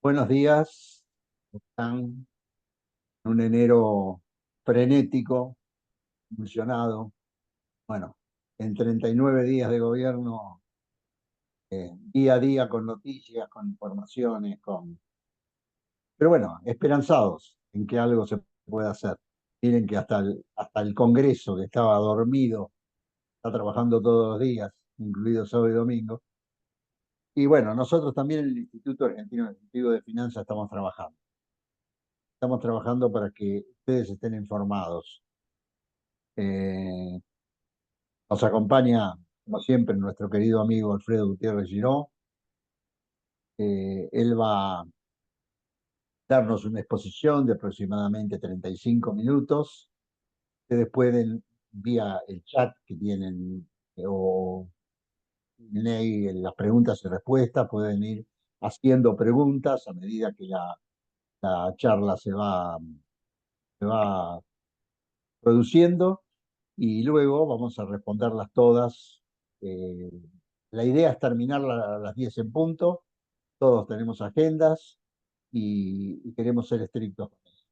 Buenos días. Están en un enero frenético, emocionado. Bueno, en 39 días de gobierno, día a día con noticias, con informaciones, pero bueno, esperanzados en que algo se pueda hacer. Miren que hasta el Congreso, que estaba dormido, está trabajando todos los días, incluido sábado y domingo. Y bueno, nosotros también en el Instituto Argentino Ejecutivo de Finanzas estamos trabajando. Estamos trabajando para que ustedes estén informados. Eh, Nos acompaña, como siempre, nuestro querido amigo Alfredo Gutiérrez Giró. Él va a darnos una exposición de aproximadamente 35 minutos. Ustedes pueden, vía el chat que tienen, o en en las preguntas y respuestas, pueden ir haciendo preguntas a medida que la charla se va produciendo, y luego vamos a responderlas todas. Eh, la idea es terminarla a las 10 en punto. Todos tenemos agendas y queremos ser estrictos con eso.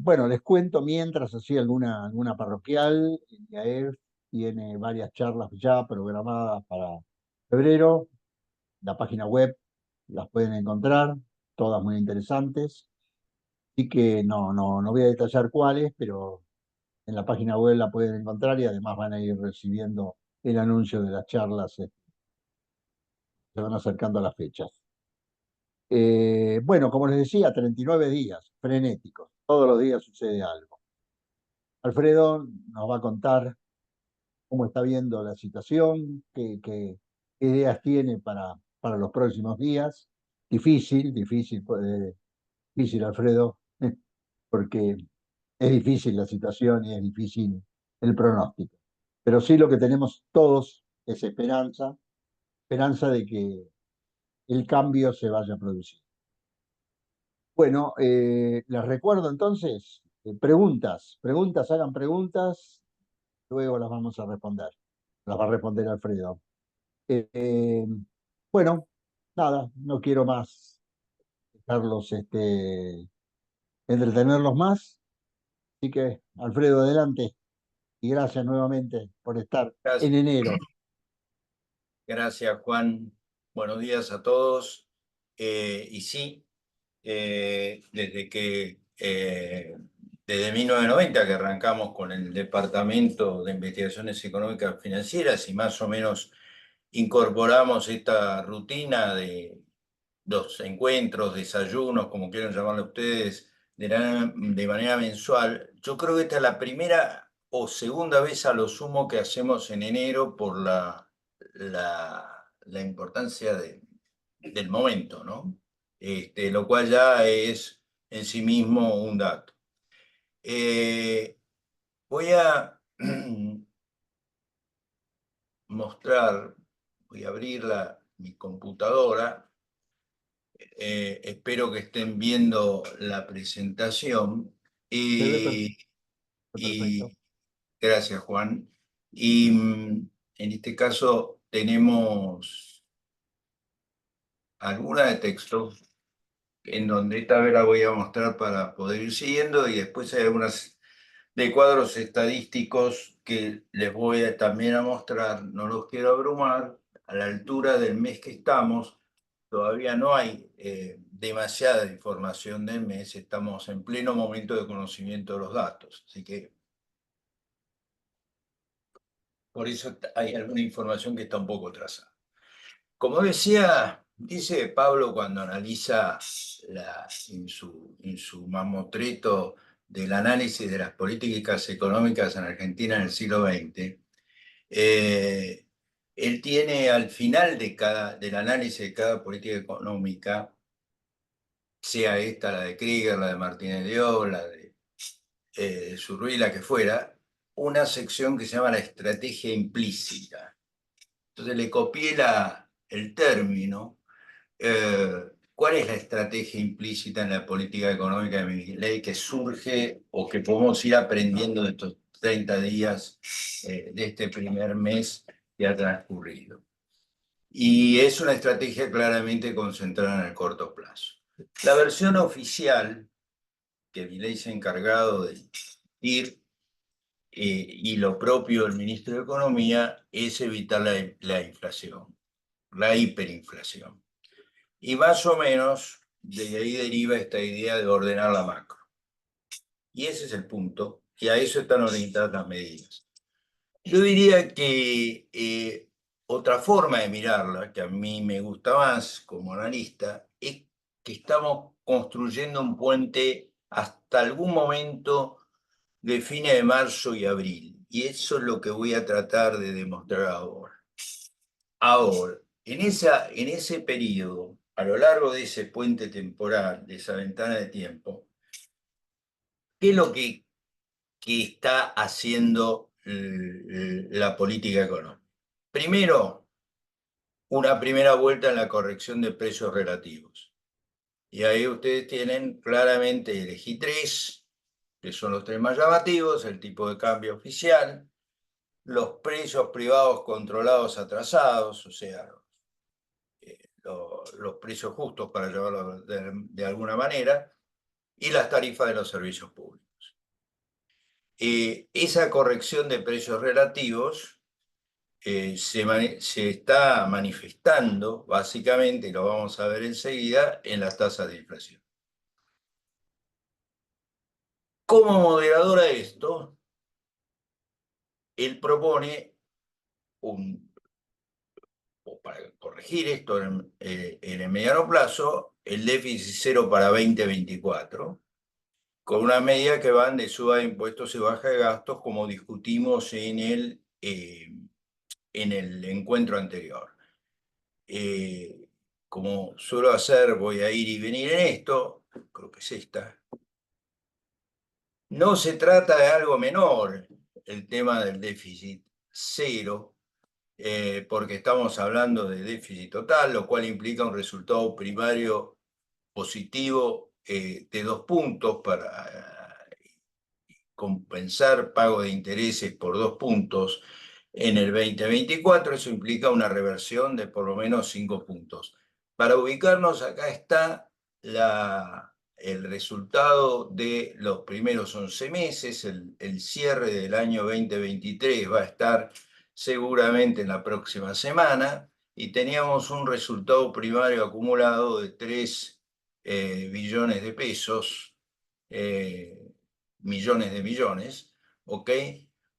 Bueno, les cuento mientras así alguna parroquial. El IAEF tiene varias charlas ya programadas para febrero. La página web las pueden encontrar, todas muy interesantes. Así que no voy a detallar cuáles, pero en la página web la pueden encontrar, y además van a ir recibiendo el anuncio de las charlas. Se van acercando a las fechas. Bueno, como les decía, 39 días frenéticos. Todos los días sucede algo. Alfredo nos va a contar cómo está viendo la situación, qué ideas tiene para los próximos días. Difícil, Alfredo, porque es difícil la situación y es difícil el pronóstico. Pero sí, lo que tenemos todos es esperanza de que el cambio se vaya a producir. Bueno, les recuerdo entonces, hagan preguntas, luego las vamos a responder. Las va a responder Alfredo. Eh, eh, bueno, nada, no quiero más dejarlos, entretenerlos más. Así que, Alfredo, adelante. Y gracias nuevamente por estar Gracias, en enero. gracias, Juan. Buenos días a todos. Y sí, desde 1990 que arrancamos con el Departamento de Investigaciones Económicas Financieras y más o menos incorporamos esta rutina de los encuentros, desayunos, como quieran llamarlo ustedes, de manera mensual. Yo creo que esta es la primera o segunda vez a lo sumo que hacemos en enero por la importancia del momento, ¿no? Lo cual ya es en sí mismo un dato. Eh, Voy a mostrar, voy a abrir mi computadora. Espero que estén viendo la presentación. Se ve Y, perfecto. y gracias, Juan. Y en este caso tenemos alguna de texto en donde esta vez la voy a mostrar para poder ir siguiendo, y después hay algunas de cuadros estadísticos que les voy también a mostrar. No los quiero abrumar. A la altura del mes que estamos, todavía no hay demasiada información del mes. Estamos en pleno momento de conocimiento de los datos. Así que por eso hay alguna información que está un poco atrasada. Como decía, dice Pablo cuando analiza en su mamotreto del análisis de las políticas económicas en Argentina en el siglo XX. eh, Él tiene al final del análisis de cada política económica, sea esta la de Krieger, la de Martínez de O, la de Surruy, la que fuera, una sección que se llama la estrategia implícita. Entonces le copié el término. ¿Cuál es la estrategia implícita en la política económica de Milei que surge o que podemos ir aprendiendo de estos 30 días de este primer mes que ha transcurrido? Y es una estrategia claramente concentrada en el corto plazo. La versión oficial, que Milei se ha encargado de ir, y lo propio del ministro de Economía, es evitar la inflación, la hiperinflación. Y más o menos de ahí deriva esta idea de ordenar la macro. Y ese es el punto, y a eso están orientadas las medidas. Yo diría que otra forma de mirarla, que a mí me gusta más como analista, es que estamos construyendo un puente hasta algún momento de fines de marzo y abril. Y eso es lo que voy a tratar de demostrar ahora. Ahora, en ese periodo, a lo largo de ese puente temporal, de esa ventana de tiempo, ¿qué es lo que está haciendo la política económica? Primero, una primera vuelta en la corrección de precios relativos. Y ahí ustedes tienen claramente, elegí tres, que son los tres más llamativos: el tipo de cambio oficial, los precios privados controlados atrasados, o sea, los precios justos, para llevarlo de alguna manera, y las tarifas de los servicios públicos. Esa corrección de precios relativos se está manifestando básicamente, y lo vamos a ver enseguida, en las tasas de inflación. Como moderador a esto, él propone o para corregir esto en el mediano plazo, el déficit cero para 2024, con una medida que van de suba de impuestos y baja de gastos, como discutimos en el encuentro anterior. Como suelo hacer, voy a ir y venir en esto, creo que es esta. No se trata de algo menor el tema del déficit cero, porque estamos hablando de déficit total, lo cual implica un resultado primario positivo de 2 puntos para compensar pago de intereses por 2 puntos en el 2024. Eso implica una reversión de por lo menos 5 puntos. Para ubicarnos, acá está el resultado de los primeros 11 meses. El cierre del año 2023 va a estar seguramente en la próxima semana, y teníamos un resultado primario acumulado de 3 billones de pesos, millones de millones, ¿ok?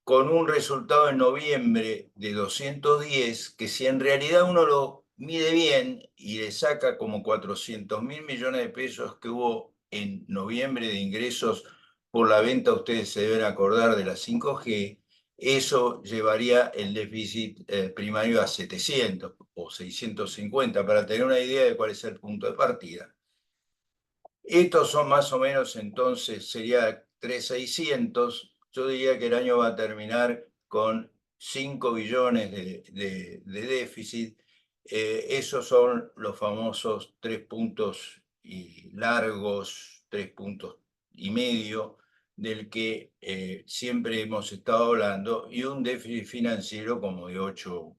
Con un resultado en noviembre de 210, que si en realidad uno lo mide bien y le saca como 400.000 millones de pesos que hubo en noviembre de ingresos por la venta, ustedes se deben acordar de la 5G, eso llevaría el déficit primario a 700 o 650, para tener una idea de cuál es el punto de partida. Estos son más o menos, entonces, sería 3.600. Yo diría que el año va a terminar con 5 billones de déficit. Esos son los famosos 3 puntos y largos, 3,5 puntos, del que siempre hemos estado hablando, y un déficit financiero como de 8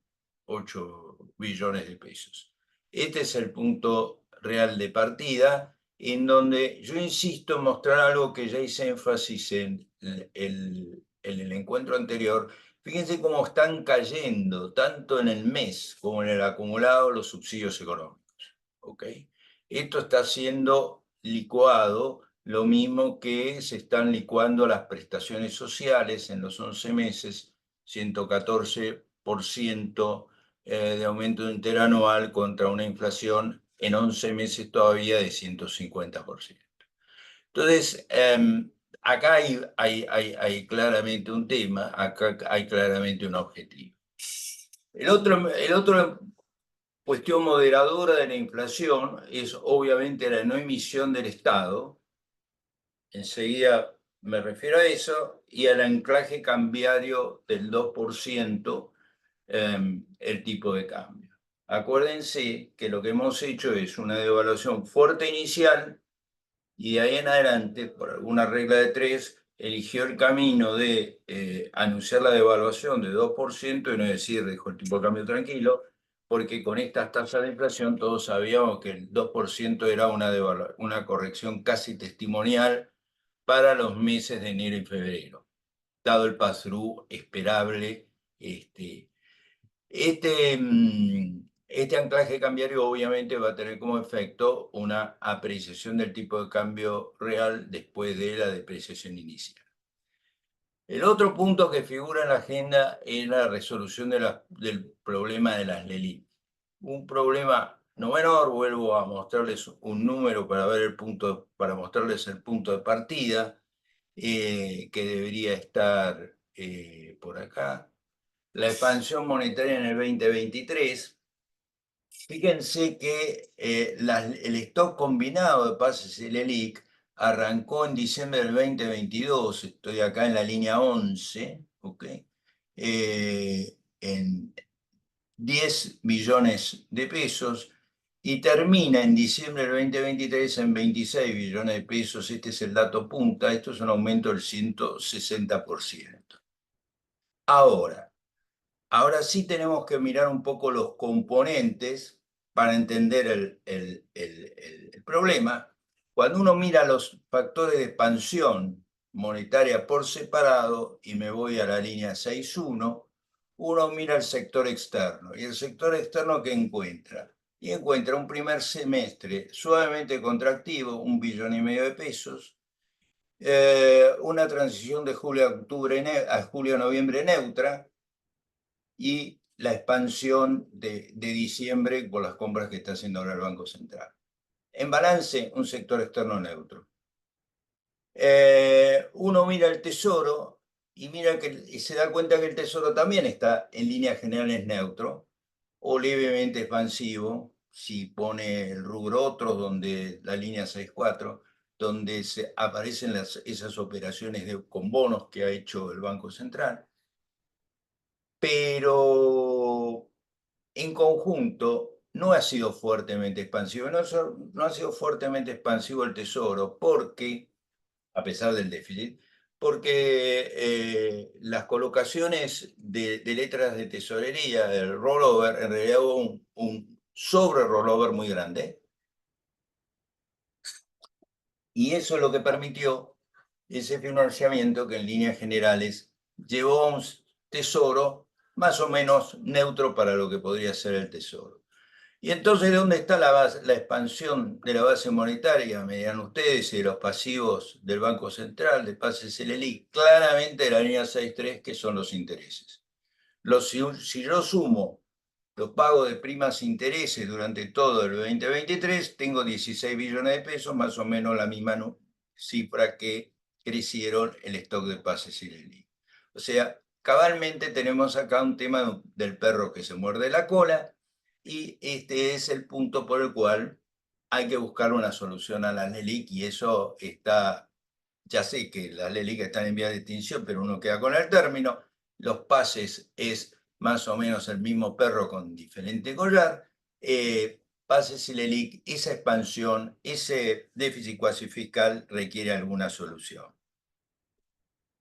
billones de pesos. Este es el punto real de partida, en donde yo insisto en mostrar algo que ya hice énfasis en el encuentro anterior. Fíjense cómo están cayendo, tanto en el mes como en el acumulado, los subsidios económicos. ¿Ok? Esto está siendo licuado, lo mismo que se están licuando las prestaciones sociales en los 11 meses, 114% de aumento interanual contra una inflación en 11 meses todavía de 150%. Entonces, acá hay claramente un tema, acá hay claramente un objetivo. El otro cuestión moderadora de la inflación es obviamente la no emisión del Estado. Enseguida me refiero a eso, y al anclaje cambiario del 2%, el tipo de cambio. Acuérdense que lo que hemos hecho es una devaluación fuerte inicial, y de ahí en adelante, por alguna regla de 3, eligió el camino de anunciar la devaluación de 2% y no decir, dejó el tipo de cambio tranquilo, porque con estas tasas de inflación todos sabíamos que el 2% era una corrección casi testimonial para los meses de enero y febrero, dado el pass-through esperable. Este anclaje cambiario obviamente va a tener como efecto una apreciación del tipo de cambio real después de la depreciación inicial. El otro punto que figura en la agenda es la resolución del problema de las LELIQ. Un problema no menor, vuelvo a mostrarles un número para ver para mostrarles el punto de partida, que debería estar por acá. La expansión monetaria en el 2023. Fíjense que el stock combinado de pases y LELIQ arrancó en diciembre del 2022, estoy acá en la línea 11, ¿ok? En 10 billones de pesos y termina en diciembre del 2023 en 26 billones de pesos. Este es el dato punta, esto es un aumento del 160%. Ahora sí tenemos que mirar un poco los componentes para entender el problema. Cuando uno mira los factores de expansión monetaria por separado, y me voy a la línea 6.1, uno mira el sector externo. ¿Y el sector externo qué encuentra? Y encuentra un primer semestre suavemente contractivo, 1,5 billones de pesos, una transición de julio a julio a noviembre neutra, y la expansión de diciembre por las compras que está haciendo ahora el Banco Central. En balance, un sector externo neutro. Uno mira el Tesoro y se da cuenta que el Tesoro también está en líneas generales neutro o levemente expansivo, si pone el rubro otros, donde la línea 6.4, donde aparecen esas operaciones con bonos que ha hecho el Banco Central. Pero en conjunto no ha sido fuertemente expansivo. No ha sido fuertemente expansivo el Tesoro porque, a pesar del déficit, porque las colocaciones de letras de tesorería, del rollover, en realidad hubo un sobre rollover muy grande, y eso es lo que permitió ese financiamiento que en líneas generales llevó a un tesoro más o menos neutro para lo que podría ser el tesoro. Y entonces, ¿de dónde está la expansión de la base monetaria? Me dirán ustedes, y de los pasivos del Banco Central, de pases LELIQ, claramente de la línea 6.3, que son los intereses. Si yo sumo los pagos de primas e intereses durante todo el 2023, tengo 16 billones de pesos, más o menos la misma cifra que crecieron el stock de pases y LELIQ. O sea, cabalmente tenemos acá un tema del perro que se muerde la cola, y este es el punto por el cual hay que buscar una solución a las LELIQ, y eso está, ya sé que las LELIQ están en vía de extinción, pero uno queda con el término. Los pases es más o menos el mismo perro con diferente collar. Pases y LELIQ, esa expansión, ese déficit cuasi fiscal requiere alguna solución.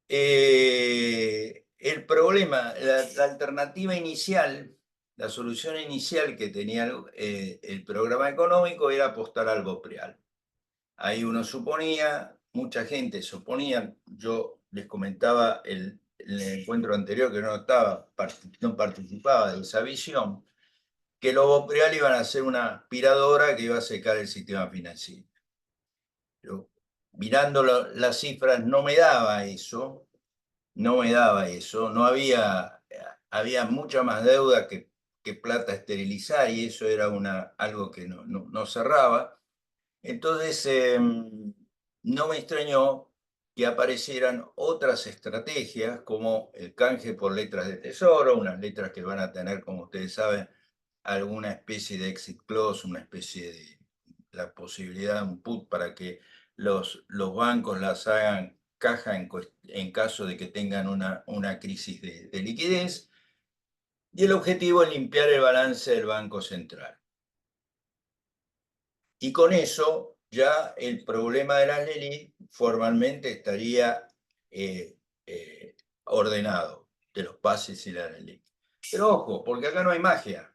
El problema, la alternativa inicial, la solución inicial que tenía el programa económico era apostar al BOPREAL. Ahí uno suponía, mucha gente suponía, yo les comentaba en el encuentro anterior que no participaba de esa visión, que los BOPREAL iban a ser una aspiradora que iba a secar el sistema financiero. Pero mirando las cifras no me daba eso, había mucha más deuda que plata a esterilizar, y eso era algo que no cerraba. Entonces, no me extrañó que aparecieran otras estrategias como el canje por letras de tesoro, unas letras que van a tener, como ustedes saben, alguna especie de exit clause, una especie de la posibilidad de un put para que los bancos las hagan caja en caso de que tengan una crisis de liquidez. Y el objetivo es limpiar el balance del Banco Central. Y con eso ya el problema de las LELIQ formalmente estaría eh, eh, ordenado, de los pases y la LELIQ. Pero ojo, porque acá no hay magia.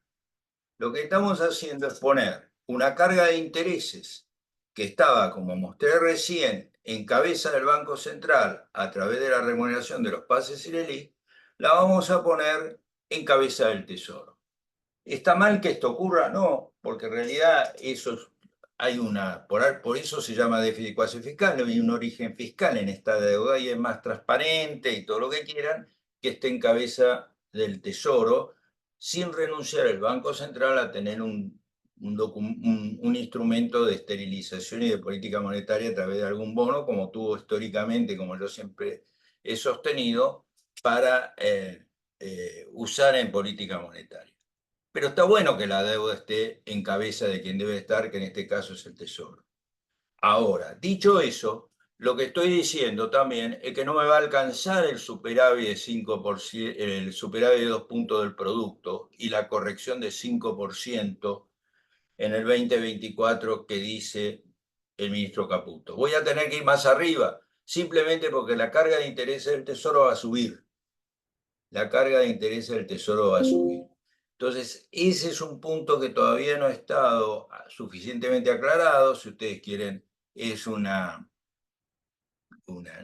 Lo que estamos haciendo es poner una carga de intereses que estaba, como mostré recién, en cabeza del Banco Central a través de la remuneración de los pases israelíes, la vamos a poner en cabeza del Tesoro. ¿Está mal que esto ocurra? No, porque en realidad hay por eso se llama déficit cuasi fiscal, hay un origen fiscal en esta deuda y es más transparente y todo lo que quieran que esté en cabeza del Tesoro, sin renunciar el Banco Central a tener un instrumento de esterilización y de política monetaria a través de algún bono, como tuvo históricamente, como yo siempre he sostenido, para usar en política monetaria. Pero está bueno que la deuda esté en cabeza de quien debe estar, que en este caso es el Tesoro. Ahora, dicho eso, lo que estoy diciendo también es que no me va a alcanzar el superávit de 5%, el superávit de 2 puntos del producto y la corrección de 5% en el 2024 que dice el ministro Caputo. Voy a tener que ir más arriba, simplemente porque la carga de intereses del Tesoro va a subir. La carga de intereses del Tesoro va a subir. Entonces, ese es un punto que todavía no ha estado suficientemente aclarado. Si ustedes quieren, es una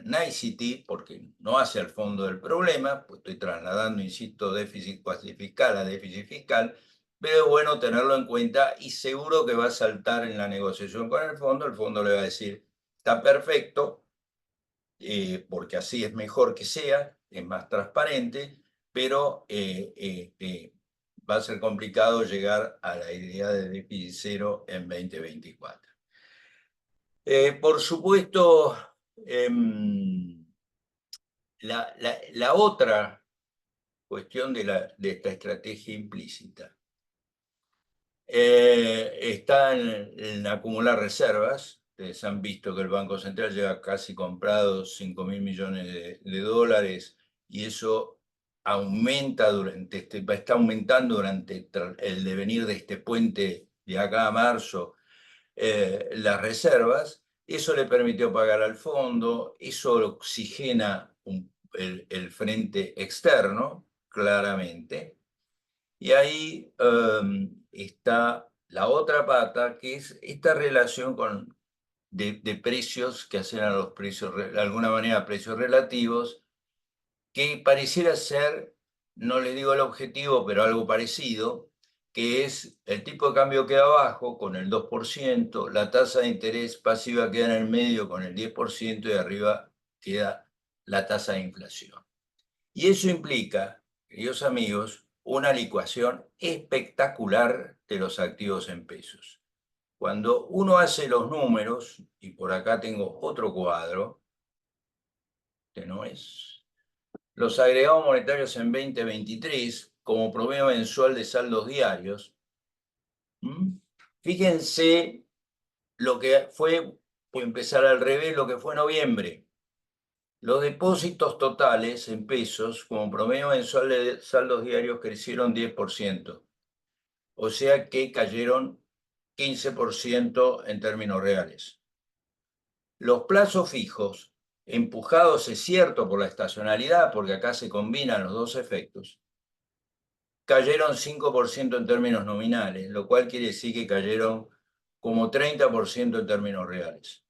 nicety, porque no hace al fondo del problema, pues estoy trasladando, insisto, déficit cuasi fiscal a déficit fiscal, pero es bueno tenerlo en cuenta y seguro que va a saltar en la negociación con el fondo le va a decir, está perfecto, porque así es mejor que sea, es más transparente, pero va a ser complicado llegar a la idea de déficit cero en 2024. Por supuesto, la otra cuestión de esta estrategia implícita está en acumular reservas. Ustedes han visto que el Banco Central lleva casi comprados 5.000 millones de dólares y eso está aumentando durante el devenir de este puente de acá a marzo las reservas. Eso le permitió pagar al fondo, eso oxigena el frente externo, claramente. Y ahí está la otra pata, que es esta relación de precios que hacen a los precios, de alguna manera, precios relativos, que pareciera ser, no le digo el objetivo, pero algo parecido, que es el tipo de cambio queda abajo con el 2%, la tasa de interés pasiva queda en el medio con el 10% y arriba queda la tasa de inflación. Y eso implica, queridos amigos, una licuación espectacular de los activos en pesos. Cuando uno hace los números, y por acá tengo otro cuadro, que no es, los agregados monetarios en 2023 como promedio mensual de saldos diarios, fíjense lo que fue, por empezar al revés, lo que fue noviembre. Los depósitos totales en pesos como promedio mensual de saldos diarios crecieron 10%, o sea que cayeron 15% en términos reales. Los plazos fijos, empujados, es cierto, por la estacionalidad, porque acá se combinan los dos efectos, cayeron 5% en términos nominales, lo cual quiere decir que cayeron como 30% en términos reales.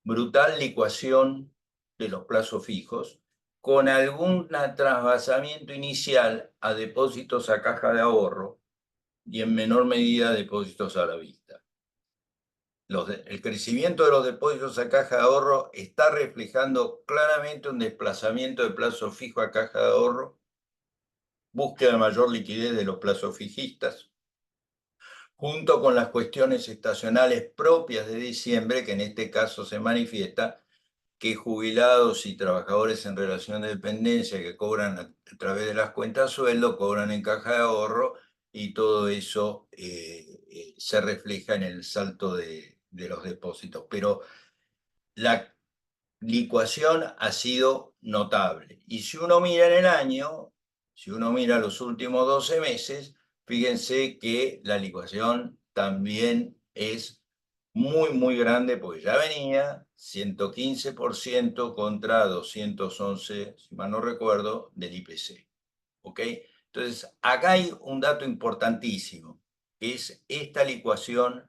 Brutal licuación de los plazos fijos, con algún trasvasamiento inicial a depósitos a caja de ahorro y en menor medida depósitos a la vista. El crecimiento de los depósitos a caja de ahorro está reflejando claramente un desplazamiento de plazo fijo a caja de ahorro, búsqueda de mayor liquidez de los plazos fijistas, junto con las cuestiones estacionales propias de diciembre, que en este caso se manifiesta que jubilados y trabajadores en relación de dependencia que cobran a través de las cuentas sueldo, cobran en caja de ahorro y todo eso se refleja en el salto de los depósitos. Pero la licuación ha sido notable. Y si uno mira en el año, si uno mira los últimos 12 meses, fíjense que la licuación también es muy, muy grande, porque ya venía 115% contra 211, si mal no recuerdo, del IPC. ¿Ok? Entonces, acá hay un dato importantísimo, que es esta licuación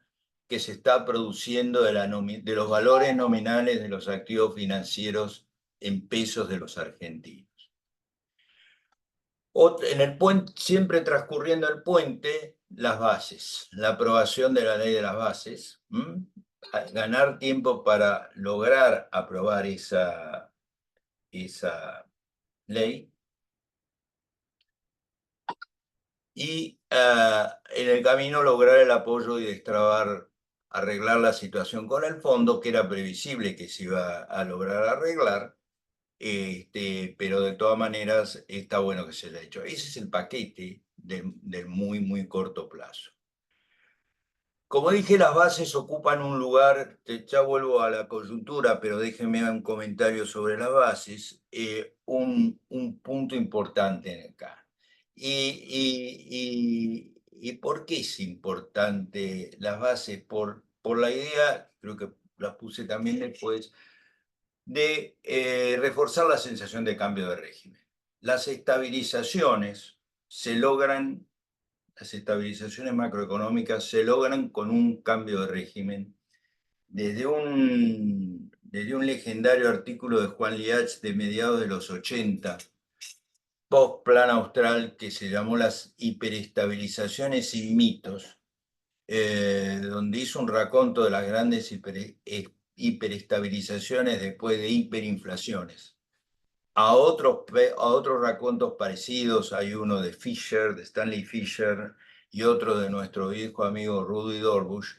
que se está produciendo de los valores nominales de los activos financieros en pesos de los argentinos. En el puente, siempre transcurriendo el puente, las bases, la aprobación de la ley de las bases, ganar tiempo para lograr aprobar esa ley y en el camino lograr el apoyo y destrabar, arreglar la situación con el fondo, que era previsible que se iba a lograr arreglar, pero de todas maneras está bueno que se haya hecho. Ese es el paquete del muy, muy corto plazo. Como dije, las bases ocupan un lugar, ya vuelvo a la coyuntura, pero déjenme un comentario sobre las bases, un punto importante acá. ¿Y por qué es importante las bases? Por la idea, creo que las puse también después, de reforzar la sensación de cambio de régimen. Las estabilizaciones se logran las estabilizaciones macroeconómicas se logran con un cambio de régimen. Desde un legendario artículo de Juan Liach de mediados de los 80, post-plan austral, que se llamó Las hiperestabilizaciones sin mitos, donde hizo un raconto de las grandes hiperestabilizaciones después de hiperinflaciones. A otros racontos parecidos, hay uno de Fisher, de Stanley Fisher, y otro de nuestro viejo amigo Rudy Dorbush,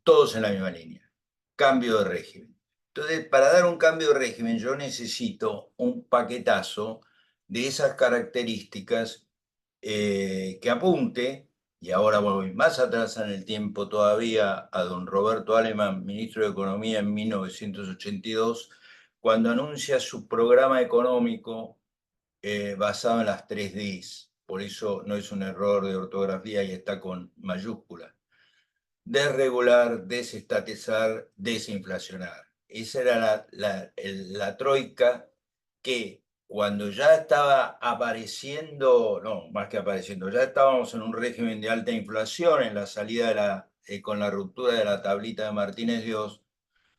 todos en la misma línea. Cambio de régimen. Entonces, para dar un cambio de régimen, yo necesito un paquetazo de esas características que apunte, y ahora voy más atrás en el tiempo todavía, a don Roberto Alemann, ministro de Economía en 1982, cuando anuncia su programa económico basado en las 3Ds. Por eso no es un error de ortografía y está con mayúscula. Desregular, desestatizar, desinflacionar. Esa era la troika que cuando ya estaba apareciendo, no, más que apareciendo, ya estábamos en un régimen de alta inflación, en la salida con la ruptura de la tablita de Martínez Dios,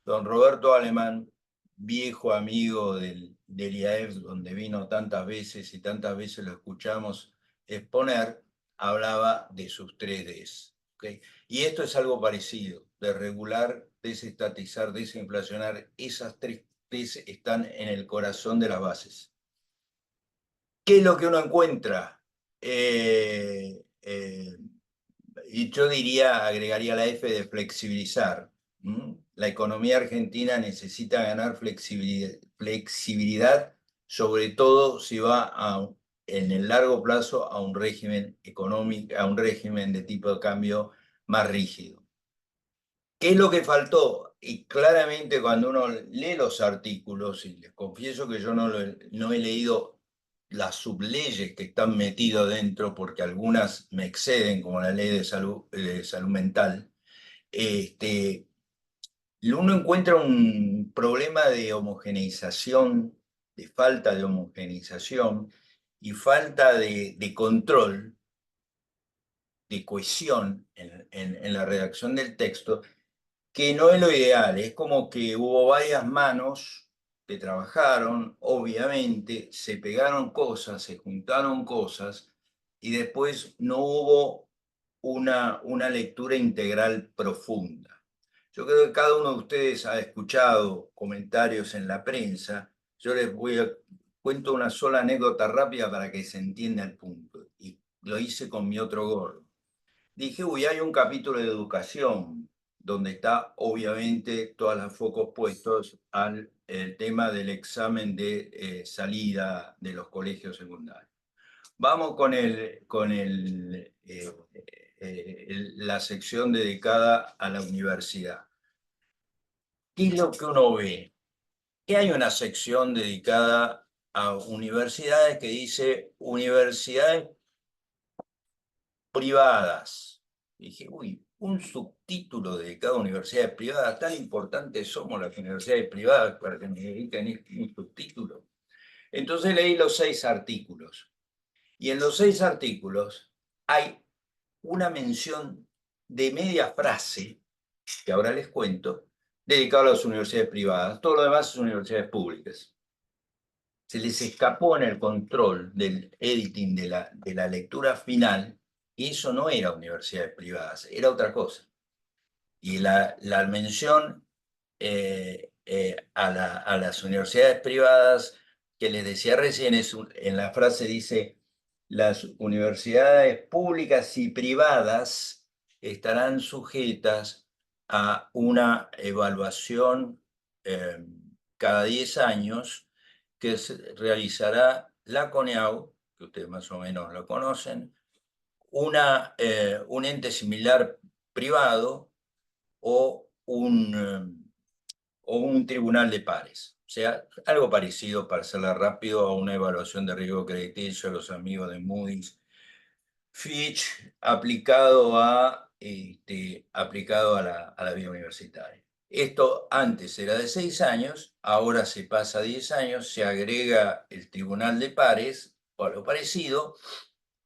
don Roberto Alemán, viejo amigo del IAEF, donde vino tantas veces y tantas veces lo escuchamos exponer, hablaba de sus 3Ds. ¿Okay? Y esto es algo parecido, de regular, desestatizar, desinflacionar. Esas 3Ds están en el corazón de las bases. ¿Qué es lo que uno encuentra? Y yo agregaría la F de flexibilizar. La economía argentina necesita ganar flexibilidad, sobre todo si va en el largo plazo a un régimen económico, a un régimen de tipo de cambio más rígido. ¿Qué es lo que faltó? Y claramente cuando uno lee los artículos, y les confieso que yo no he leído las subleyes que están metidas dentro, porque algunas me exceden, como la ley de salud mental, uno encuentra un problema de homogeneización, de falta de homogeneización y falta de control, de cohesión en la redacción del texto, que no es lo ideal. Es como que hubo varias manos que trabajaron, obviamente, se pegaron cosas, se juntaron cosas, y después no hubo una lectura integral profunda. Yo creo que cada uno de ustedes ha escuchado comentarios en la prensa. Yo les cuento una sola anécdota rápida para que se entienda el punto. Y lo hice con mi otro gordo. Dije, uy, hay un capítulo de educación donde está obviamente todos los focos puestos al el tema del examen de salida de los colegios secundarios. Vamos con la sección dedicada a la universidad. ¿Qué es lo que uno ve? Que hay una sección dedicada a universidades que dice universidades privadas. Y dije, uy, un subtítulo dedicado a universidades privadas, tan importantes somos las universidades privadas para que me dediquen un subtítulo. Entonces leí los 6 artículos. Y en los 6 artículos hay una mención de media frase, que ahora les cuento, dedicado a las universidades privadas. Todo lo demás es universidades públicas. Se les escapó en el control del editing de la lectura final, y eso no era universidades privadas, era otra cosa. Y la mención a las universidades privadas que les decía recién, en la frase dice, las universidades públicas y privadas estarán sujetas a una evaluación eh, cada 10 años que realizará la CONEAU, que ustedes más o menos lo conocen, un ente similar privado o o un tribunal de pares. O sea, algo parecido, para hacerla rápido, a una evaluación de riesgo crediticio a los amigos de Moody's, Fitch, aplicado a la vida universitaria. Esto antes era de 6 años, ahora se pasa a 10 años, se agrega el tribunal de pares o algo parecido,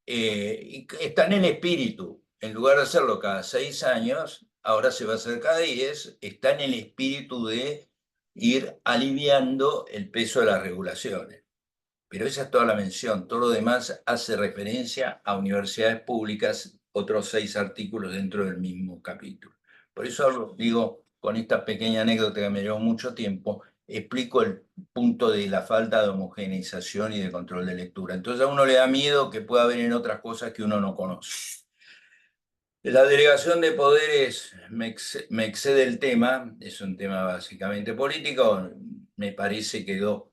y está en el espíritu. En lugar de hacerlo cada 6 años, ahora se va a hacer cada 10. Está en el espíritu de ir aliviando el peso de las regulaciones. Pero esa es toda la mención. Todo lo demás hace referencia a universidades públicas, otros 6 artículos dentro del mismo capítulo. Por eso digo, con esta pequeña anécdota que me llevó mucho tiempo, explico el punto de la falta de homogeneización y de control de lectura. Entonces a uno le da miedo que pueda haber en otras cosas que uno no conoce. La delegación de poderes me excede el tema, es un tema básicamente político. Me parece que 2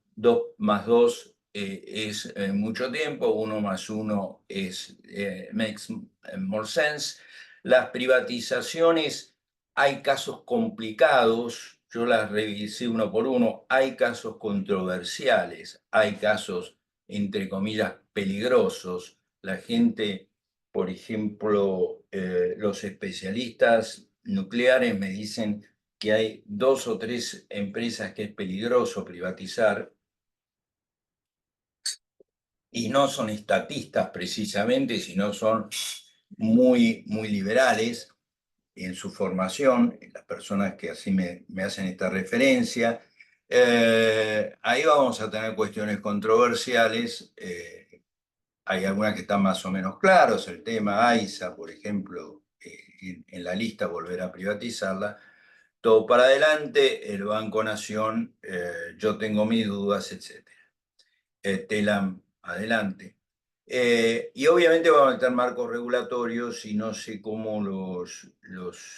más 2 es mucho tiempo, 1 más 1 makes more sense. Las privatizaciones, hay casos complicados, yo las revisé uno por uno, hay casos controversiales, hay casos, entre comillas, peligrosos. La gente, por ejemplo, los especialistas nucleares me dicen que hay 2 o 3 empresas que es peligroso privatizar, y no son estatistas precisamente, sino son muy liberales en su formación, las personas que así me hacen esta referencia. Ahí vamos a tener cuestiones controversiales. Hay algunas que están más o menos claros, el tema AISA, por ejemplo, en la lista volver a privatizarla. Todo para adelante, el Banco Nación, yo tengo mis dudas, etc. Telam, adelante. Y obviamente vamos a tener marcos regulatorios, y no sé cómo los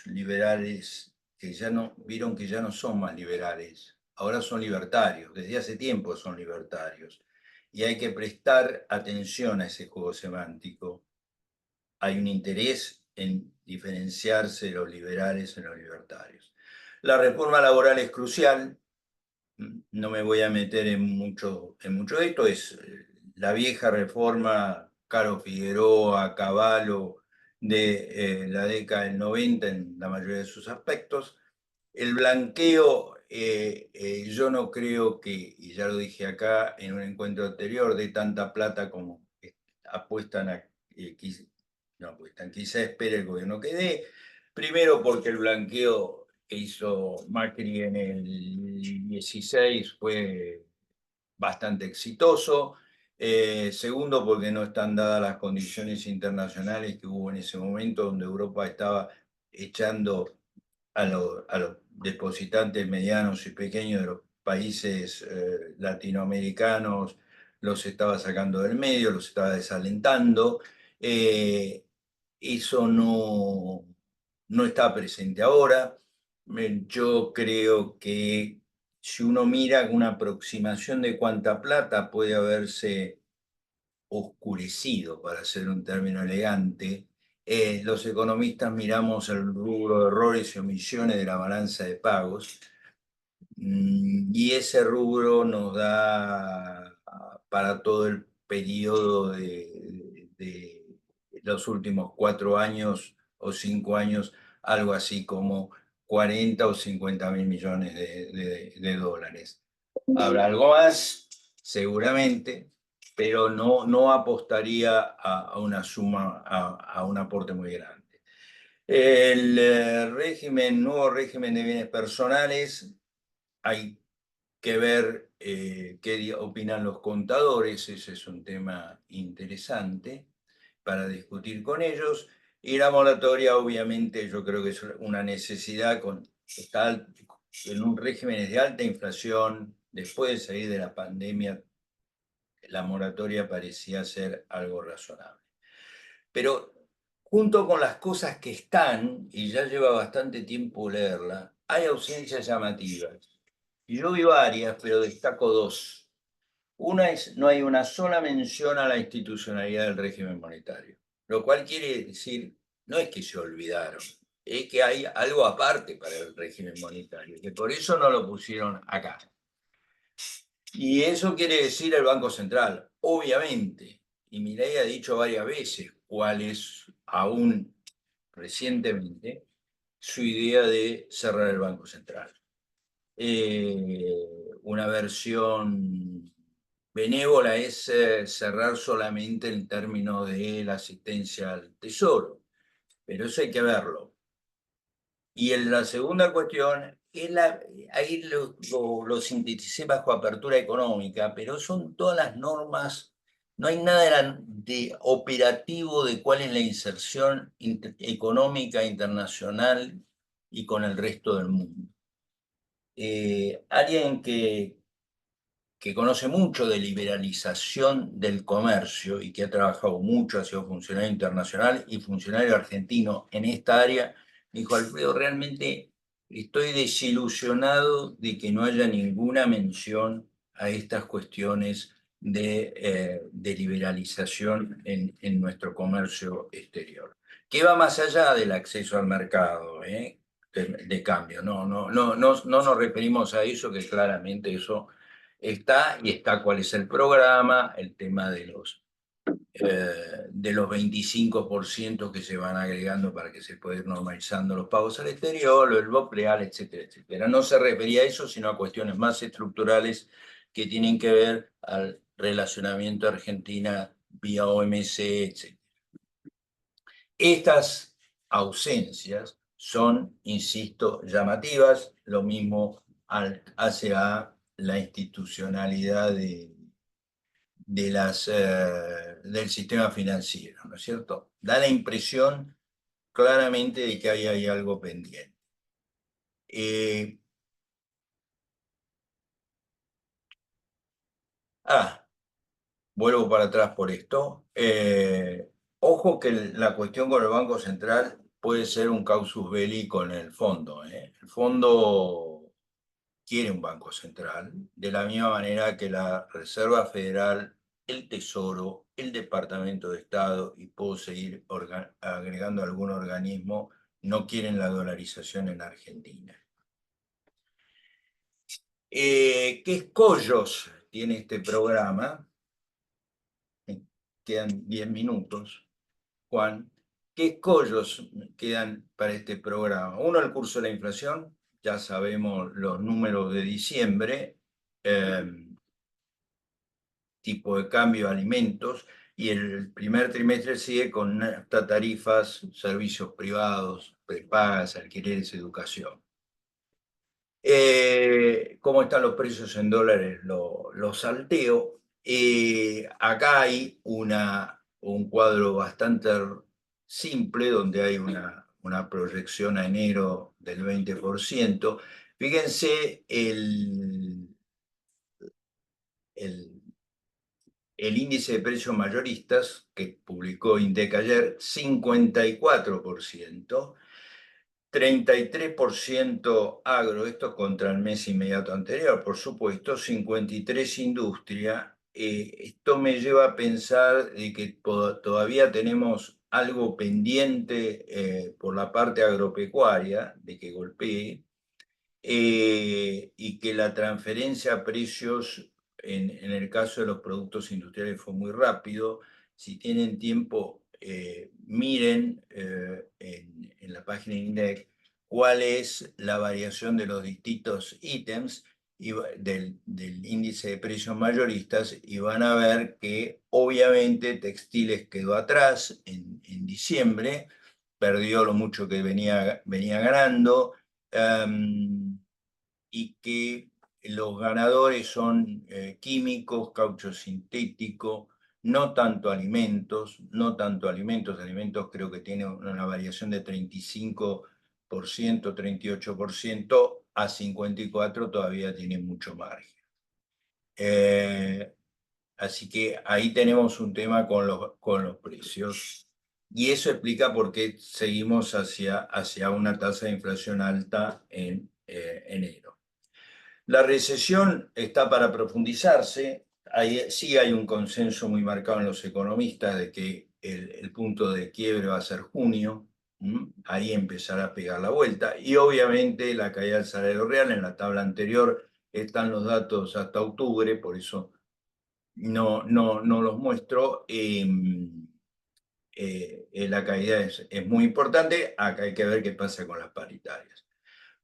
liberales, que ya no, vieron que ya no son más liberales, ahora son libertarios, desde hace tiempo son libertarios. Y hay que prestar atención a ese juego semántico. Hay un interés en diferenciarse de los liberales en los libertarios. La reforma laboral es crucial. No me voy a meter en mucho de esto. Es la vieja reforma Caro Figueroa, Cavallo, de la década del 90 en la mayoría de sus aspectos. El blanqueo, yo no creo que, y ya lo dije acá en un encuentro anterior, de tanta plata como apuestan a, no apuestan, quizá espere el gobierno que dé. Primero porque el blanqueo que hizo Macri en el 16 fue bastante exitoso. Segundo, porque no están dadas las condiciones internacionales que hubo en ese momento, donde Europa estaba echando a los depositantes medianos y pequeños de los países latinoamericanos, los estaba sacando del medio, los estaba desalentando. Eh, Eso no está presente ahora. Yo creo que si uno mira una aproximación de cuánta plata puede haberse oscurecido, para hacer un término elegante, los economistas miramos el rubro de errores y omisiones de la balanza de pagos, y ese rubro nos da para todo el periodo de los últimos 4 años o 5 años, algo así como 40 o 50 mil millones de dólares. Habrá algo más, seguramente, pero no apostaría a una suma, a un aporte muy grande. El nuevo régimen de bienes personales, hay que ver qué opinan los contadores, ese es un tema interesante para discutir con ellos. Y la moratoria, obviamente, yo creo que es una necesidad está en un régimen de alta inflación, después de salir de la pandemia, la moratoria parecía ser algo razonable. Pero junto con las cosas que están, y ya lleva bastante tiempo leerla, hay ausencias llamativas. Y yo vi varias, pero destaco dos. Una es, no hay una sola mención a la institucionalidad del régimen monetario, lo cual quiere decir, no es que se olvidaron, es que hay algo aparte para el régimen monetario, que por eso no lo pusieron acá. Y eso quiere decir el Banco Central, obviamente. Y Milei ha dicho varias veces cuál es, aún recientemente, su idea de cerrar el Banco Central. Una versión benévola es cerrar solamente en términos de la asistencia al Tesoro, pero eso hay que verlo. Y en la segunda cuestión, ahí lo sinteticé bajo apertura económica, pero son todas las normas, no hay nada de operativo de cuál es la inserción económica internacional y con el resto del mundo. Alguien que conoce mucho de liberalización del comercio y que ha trabajado mucho, ha sido funcionario internacional y funcionario argentino en esta área, dijo: Alfredo, realmente estoy desilusionado de que no haya ninguna mención a estas cuestiones de liberalización en nuestro comercio exterior, que va más allá del acceso al mercado, de cambio. No nos referimos a eso, que claramente eso está, y está cuál es el programa, el tema de los 25% que se van agregando para que se puedan ir normalizando los pagos al exterior, el BOP real, etcétera, etcétera. No se refería a eso, sino a cuestiones más estructurales que tienen que ver al relacionamiento Argentina vía OMC, etcétera. Estas ausencias son, insisto, llamativas, lo mismo hace a la institucionalidad del sistema financiero, ¿no es cierto? Da la impresión claramente de que hay algo pendiente. Eh, Vuelvo para atrás por esto. Ojo que la cuestión con el Banco Central puede ser un casus belli con el fondo. El fondo quiere un Banco Central, de la misma manera que la Reserva Federal, el Tesoro, el Departamento de Estado, y puedo seguir agregando algún organismo, no quieren la dolarización en Argentina. ¿Qué escollos tiene este programa? Me quedan 10 minutos, Juan. ¿Qué escollos quedan para este programa? Uno, el curso de la inflación. Ya sabemos los números de diciembre. Tipo de cambio de alimentos, y el primer trimestre sigue con hasta tarifas, servicios privados, prepagas, alquileres, educación. ¿Cómo están los precios en dólares? Lo salteo. Acá hay un cuadro bastante simple, donde hay una proyección a enero del 20%. Fíjense el índice de precios mayoristas que publicó INDEC ayer: 54%, 33% agro, esto contra el mes inmediato anterior, por supuesto, 53% industria. Esto me lleva a pensar de que todavía tenemos algo pendiente por la parte agropecuaria, de que golpee, y que la transferencia a precios en el caso de los productos industriales fue muy rápido. Si tienen tiempo, miren en la página INDEC cuál es la variación de los distintos ítems, del índice de precios mayoristas, y van a ver que obviamente textiles quedó atrás en diciembre, perdió lo mucho que venía ganando, y que los ganadores son químicos, caucho sintético, no tanto alimentos. Alimentos creo que tiene una variación de 35%, 38%, a 54% todavía tiene mucho margen. Eh, Así que ahí tenemos un tema con los precios. Y eso explica por qué seguimos hacia una tasa de inflación alta en enero. La recesión está para profundizarse. Sí hay un consenso muy marcado en los economistas de que el punto de quiebre va a ser junio. Ahí empezará a pegar la vuelta. Y obviamente la caída del salario real, en la tabla anterior están los datos hasta octubre, por eso no los muestro. La caída es muy importante. Acá hay que ver qué pasa con las paritarias.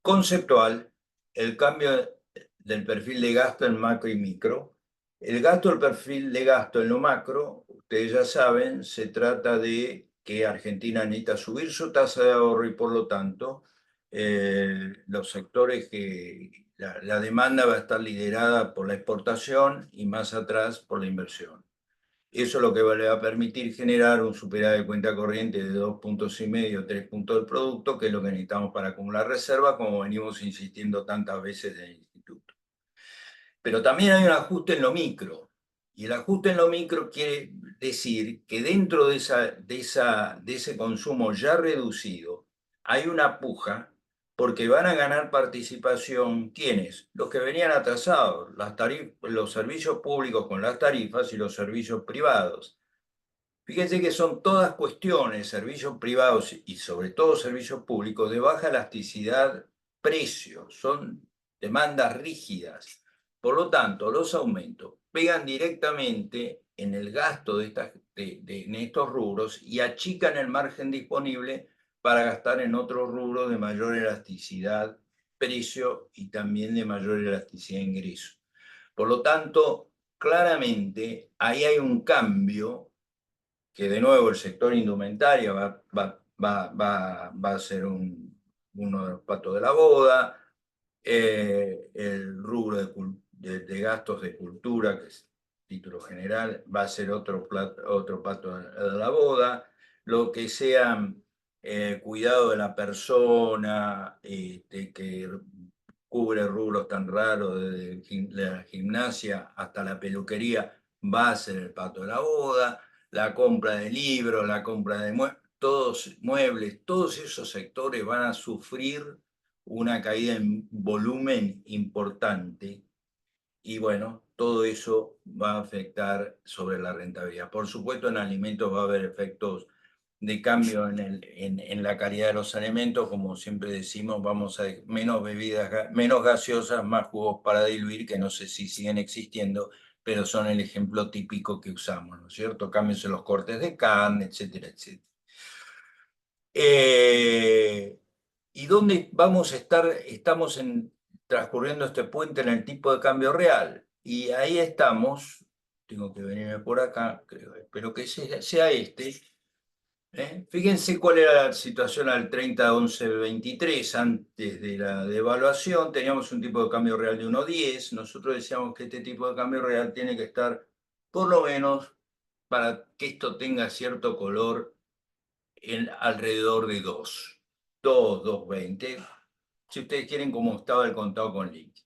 Conceptual, el cambio del perfil de gasto en macro y micro. El gasto, el perfil de gasto en lo macro, ustedes ya saben, se trata de que Argentina necesita subir su tasa de ahorro y por lo tanto los sectores que la demanda va a estar liderada por la exportación y más atrás por la inversión. Eso es lo que le va a permitir generar un superávit de cuenta corriente de 2,5 puntos, 3 puntos del producto, que es lo que necesitamos para acumular reservas, como venimos insistiendo tantas veces en el instituto. Pero también hay un ajuste en lo micro. Y el ajuste en lo micro quiere decir que dentro de ese consumo ya reducido hay una puja porque van a ganar participación. ¿Quiénes? Los que venían atrasados, los servicios públicos con las tarifas y los servicios privados. Fíjense que son todas cuestiones, servicios privados y sobre todo servicios públicos, de baja elasticidad precio, son demandas rígidas. Por lo tanto, los aumentos pegan directamente en el gasto en estos rubros y achican el margen disponible para gastar en otros rubros de mayor elasticidad precio y también de mayor elasticidad ingreso. Por lo tanto, claramente ahí hay un cambio que de nuevo el sector indumentaria va a ser uno de los patos de la boda. El rubro de gastos de cultura, que es título general, va a ser otro pato de la boda. Lo que sea cuidado de la persona, que cubre rubros tan raros, desde la gimnasia hasta la peluquería, va a ser el pato de la boda. La compra de libros, la compra de muebles, todos esos sectores van a sufrir una caída en volumen importante y bueno, todo eso va a afectar sobre la rentabilidad. Por supuesto, en alimentos va a haber efectos de cambio en la calidad de los alimentos, como siempre decimos, vamos a menos bebidas, menos gaseosas, más jugos para diluir, que no sé si siguen existiendo, pero son el ejemplo típico que usamos, ¿no es cierto? Cambios en los cortes de carne, etcétera, etcétera. ¿Y dónde vamos a estar? Estamos transcurriendo este puente en el tipo de cambio real. Y ahí estamos, tengo que venirme por acá, espero que sea este. Fíjense cuál era la situación al 30/11/23, antes de la devaluación. Teníamos un tipo de cambio real de 1,10. Nosotros decíamos que este tipo de cambio real tiene que estar, por lo menos, para que esto tenga cierto color, alrededor de 2,20. Si ustedes quieren, como estaba el contado con liqui.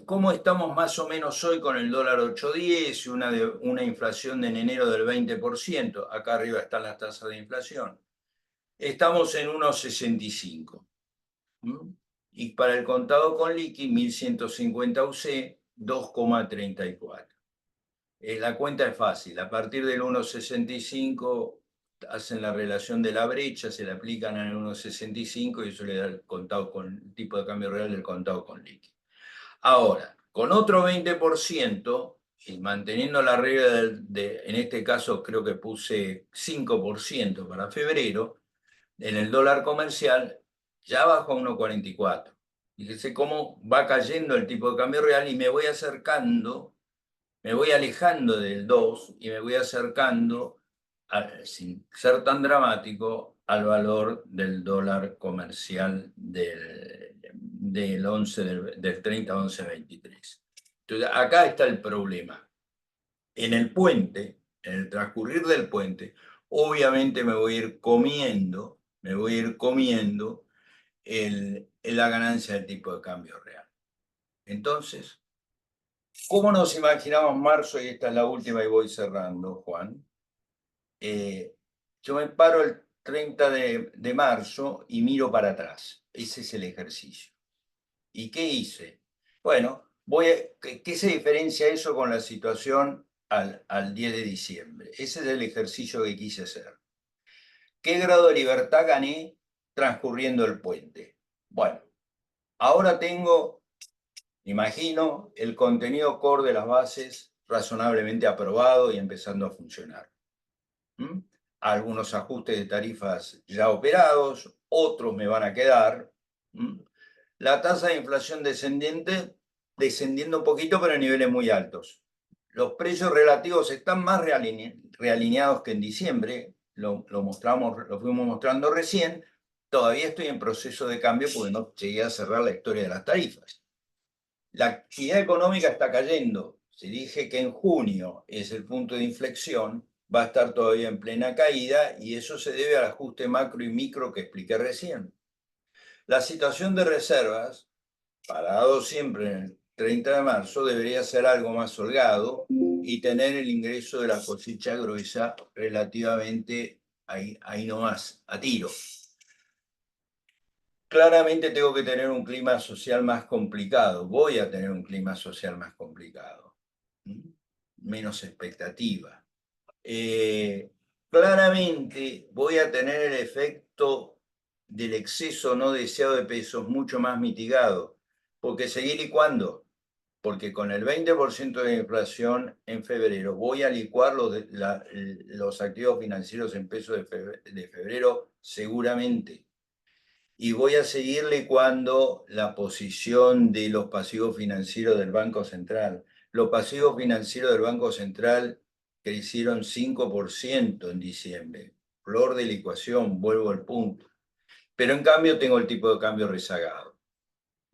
¿Cómo estamos más o menos hoy con el dólar 8,10 y una inflación en enero del 20%? Acá arriba están las tasas de inflación. Estamos en 1,65. Y para el contado con liqui, 1150 UC, 2,34. La cuenta es fácil. A partir del 1,65 hacen la relación de la brecha, se la aplican en el 1,65 y eso le da el tipo de cambio real del contado con liqui. Ahora, con otro 20%, y manteniendo la regla en este caso creo que puse 5% para febrero, en el dólar comercial ya bajó a 1,44. Fíjese cómo va cayendo el tipo de cambio real y me voy acercando, me voy alejando del 2 y me voy acercando, sin ser tan dramático, al valor del dólar comercial del 11, del 30 11 23. Entonces, acá está el problema. En el puente, en el transcurrir del puente, obviamente me voy a ir comiendo la ganancia del tipo de cambio real. Entonces, ¿cómo nos imaginamos marzo? Y esta es la última y voy cerrando, Juan. Yo me paro el 30 de marzo y miro para atrás. Ese es el ejercicio. ¿Y qué hice? Bueno, ¿qué se diferencia eso con la situación al 10 de diciembre? Ese es el ejercicio que quise hacer. ¿Qué grado de libertad gané transcurriendo el puente? Bueno, ahora tengo, imagino, el contenido core de las bases razonablemente aprobado y empezando a funcionar. ¿Mm? Algunos ajustes de tarifas ya operados, otros me van a quedar. ¿Mm? La tasa de inflación descendiendo un poquito, pero en niveles muy altos. Los precios relativos están más realineados que en diciembre, lo fuimos mostrando recién. Todavía estoy en proceso de cambio porque no llegué a cerrar la historia de las tarifas. La actividad económica está cayendo. Si dije que en junio es el punto de inflexión, va a estar todavía en plena caída y eso se debe al ajuste macro y micro que expliqué recién. La situación de reservas, parado siempre en el 30 de marzo, debería ser algo más holgado y tener el ingreso de la cosecha gruesa relativamente ahí nomás, a tiro. Claramente tengo que tener un clima social más complicado, voy a tener un clima social más complicado, menos expectativa. Eh, Claramente voy a tener el efecto del exceso no deseado de pesos mucho más mitigado, porque seguir licuando, porque con el 20% de inflación en febrero voy a licuar los activos financieros en pesos de febrero seguramente y voy a seguirle cuando la posición de los pasivos financieros del Banco Central. Los pasivos financieros del Banco Central crecieron 5% en diciembre. Flor de licuación, vuelvo al punto. Pero en cambio tengo el tipo de cambio rezagado.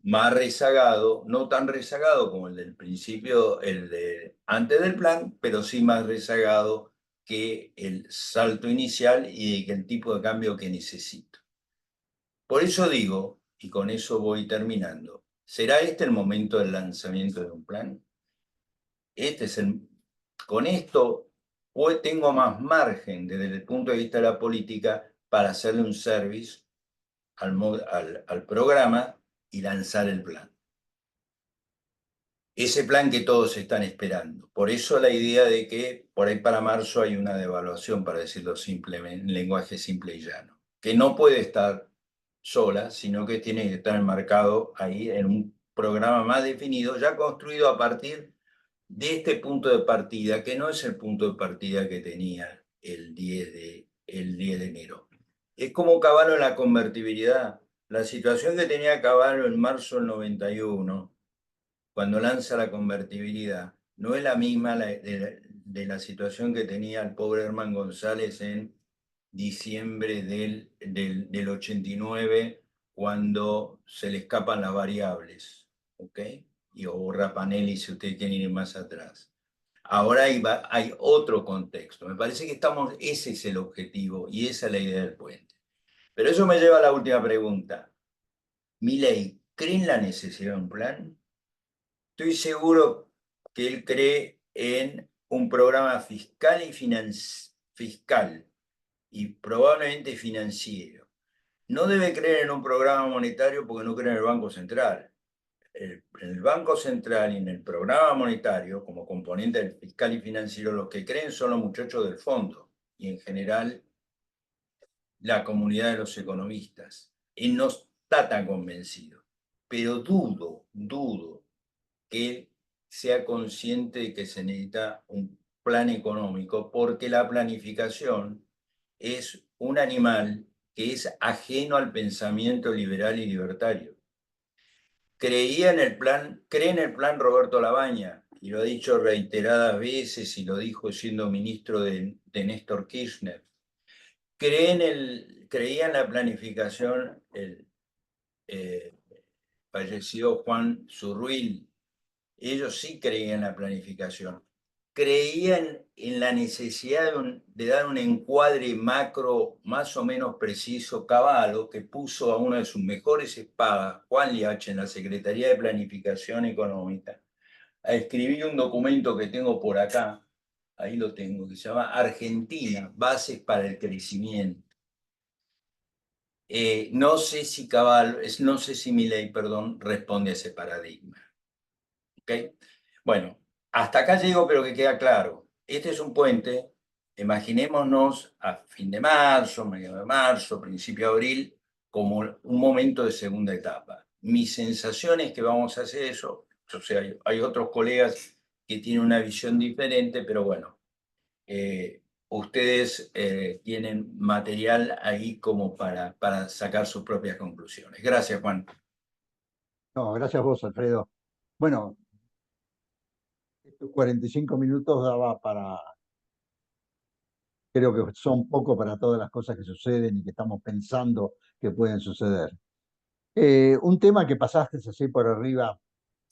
Más rezagado, no tan rezagado como el del principio, el de antes del plan, pero sí más rezagado que el salto inicial y que el tipo de cambio que necesito. Por eso digo, y con eso voy terminando, ¿será este el momento del lanzamiento de un plan? Este es con esto hoy tengo más margen desde el punto de vista de la política para hacerle un service al programa y lanzar el plan. Ese plan que todos están esperando. Por eso la idea de que por ahí para marzo hay una devaluación, para decirlo simplemente, en lenguaje simple y llano, que no puede estar sola, sino que tiene que estar enmarcado ahí en un programa más definido, ya construido a partir de este punto de partida, que no es el punto de partida que tenía el 10 de enero. Es como Cavallo en la convertibilidad. La situación que tenía Cavallo en marzo del 91 cuando lanza la convertibilidad, no es la misma de la situación que tenía el pobre Herman González en diciembre del 89, cuando se le escapan las variables, ¿ok? O Rapanelli, si ustedes quieren ir más atrás. Ahora hay otro contexto. Me parece que ese es el objetivo y esa es la idea del puente. Pero eso me lleva a la última pregunta. Milei, ¿cree en la necesidad de un plan? Estoy seguro que él cree en un programa fiscal y probablemente financiero. No debe creer en un programa monetario porque no cree en el Banco Central. En el Banco Central y en el programa monetario, como componente del fiscal y financiero, los que creen son los muchachos del fondo y en general la comunidad de los economistas. Él no está tan convencido, pero dudo que sea consciente de que se necesita un plan económico, porque la planificación es un animal que es ajeno al pensamiento liberal y libertario. cree en el plan Roberto Labaña, y lo ha dicho reiteradas veces, y lo dijo siendo ministro de Néstor Kirchner. Creía en la planificación el fallecido Juan Zurruil. Ellos sí creían en la planificación. Creían en la necesidad de dar un encuadre macro más o menos preciso. Cavallo, que puso a una de sus mejores espadas, Juan Liach, en la Secretaría de Planificación Económica, a escribir un documento que tengo por acá, ahí lo tengo, que se llama Argentina, Bases para el Crecimiento. No sé si Milei, perdón, responde a ese paradigma. ¿Okay? Bueno, hasta acá llego, pero que queda claro. Este es un puente, imaginémonos a fin de marzo, medio de marzo, principio de abril, como un momento de segunda etapa. Mi sensación es que vamos a hacer eso. O sea, hay otros colegas que tienen una visión diferente, pero bueno, ustedes tienen material ahí como para sacar sus propias conclusiones. Gracias, Juan. No, gracias a vos, Alfredo. Bueno, estos 45 minutos daba para, creo que son poco para todas las cosas que suceden y que estamos pensando que pueden suceder. Un tema que pasaste así por arriba,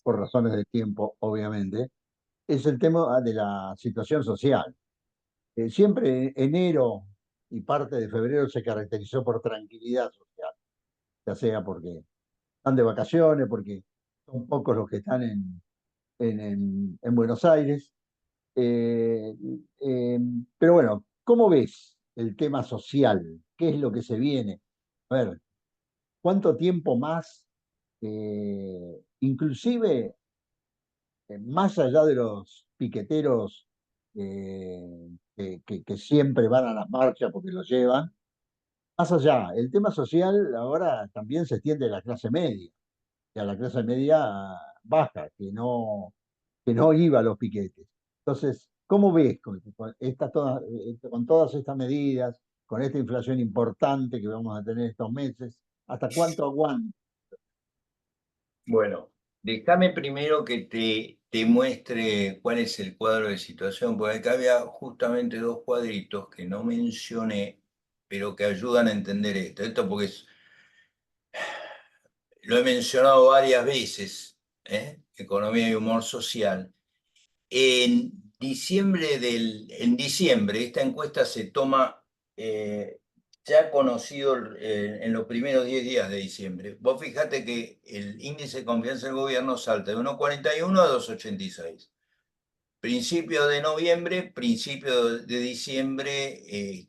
por razones de tiempo, obviamente, es el tema de la situación social. Siempre enero y parte de febrero se caracterizó por tranquilidad social, ya sea porque están de vacaciones, porque son pocos los que están en Buenos Aires. Eh, eh, pero bueno, ¿cómo ves el tema social? ¿Qué es lo que se viene? A ver, ¿cuánto tiempo más? Inclusive, más allá de los piqueteros que siempre van a las marchas porque los llevan, más allá, el tema social ahora también se extiende a la clase media, y a la clase media baja, que no iba a los piquetes. Entonces, ¿cómo ves con todas estas medidas, con esta inflación importante que vamos a tener estos meses? ¿Hasta cuánto aguanta? Bueno, déjame primero que te muestre cuál es el cuadro de situación, porque acá había justamente dos cuadritos que no mencioné, pero que ayudan a entender esto. Esto porque lo he mencionado varias veces, ¿eh? Economía y humor social. En diciembre, esta encuesta se toma ya conocido en los primeros 10 días de diciembre. Vos fijate que el índice de confianza del gobierno salta de 1,41 a 2,86. Principio de noviembre, principio de diciembre,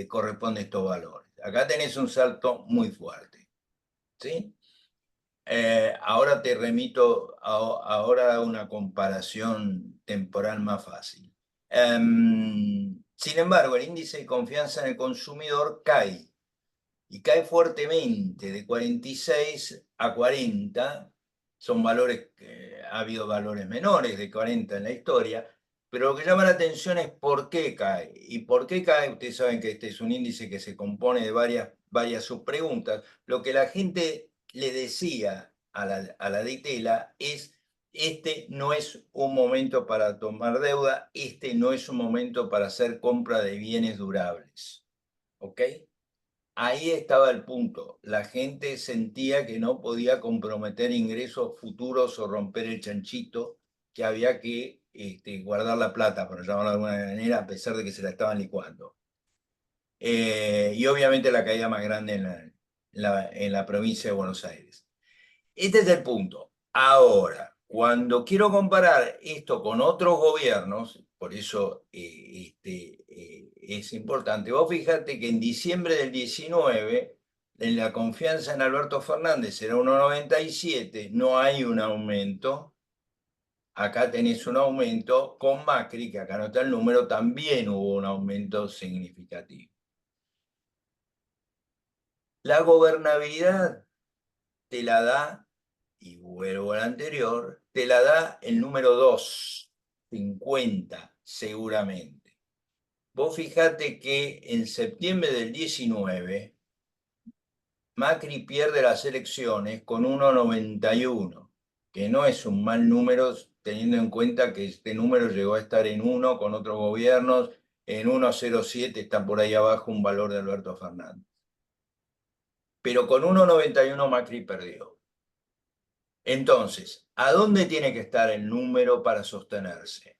corresponde estos valores. Acá tenés un salto muy fuerte, ¿sí? Ahora te remito ahora a una comparación temporal más fácil. Sin embargo, el índice de confianza en el consumidor cae y cae fuertemente de 46 a 40. Son valores que ha habido valores menores de 40 en la historia, pero lo que llama la atención es por qué cae. ¿Y por qué cae? Ustedes saben que este es un índice que se compone de varias subpreguntas. Lo que la gente le decía a la DITELA es: este no es un momento para tomar deuda, este no es un momento para hacer compra de bienes durables. ¿Ok? Ahí estaba el punto. La gente sentía que no podía comprometer ingresos futuros o romper el chanchito, que había que guardar la plata, por llamarlo de alguna manera, a pesar de que se la estaban licuando. Y obviamente la caída más grande en la provincia de Buenos Aires. Este es el punto. Ahora, cuando quiero comparar esto con otros gobiernos, por eso es importante, vos fíjate que en diciembre del 19, en la confianza en Alberto Fernández era 1,97, no hay un aumento. Acá tenés un aumento con Macri, que acá no está el número, también hubo un aumento significativo. La gobernabilidad te la da, y vuelvo al anterior, te la da el número 2, 50 seguramente. Vos fijate que en septiembre del 19 Macri pierde las elecciones con 1,91, que no es un mal número teniendo en cuenta que este número llegó a estar en 1 con otros gobiernos, en 1,07 está por ahí abajo un valor de Alberto Fernández. Pero con 1,91 Macri perdió. Entonces, ¿a dónde tiene que estar el número para sostenerse?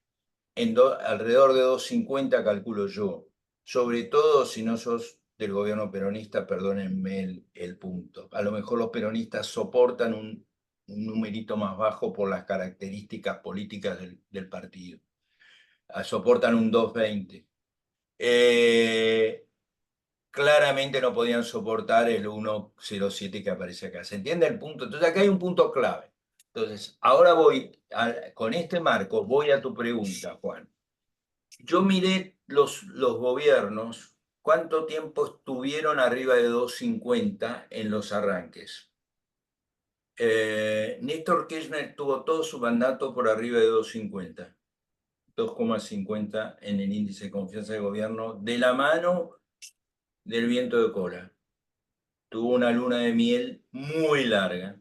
Alrededor de 2,50 calculo yo. Sobre todo si no sos del gobierno peronista, perdónenme el punto. A lo mejor los peronistas soportan un numerito más bajo por las características políticas del partido. Soportan un 2,20. Claramente no podían soportar el 1,07 que aparece acá. ¿Se entiende el punto? Entonces acá hay un punto clave. Entonces, ahora con este marco, voy a tu pregunta, Juan. Yo miré los gobiernos, cuánto tiempo estuvieron arriba de 2,50 en los arranques. Néstor Kirchner tuvo todo su mandato por arriba de 2,50, 2,50 en el índice de confianza de gobierno, de la mano del viento de cola. Tuvo una luna de miel muy larga.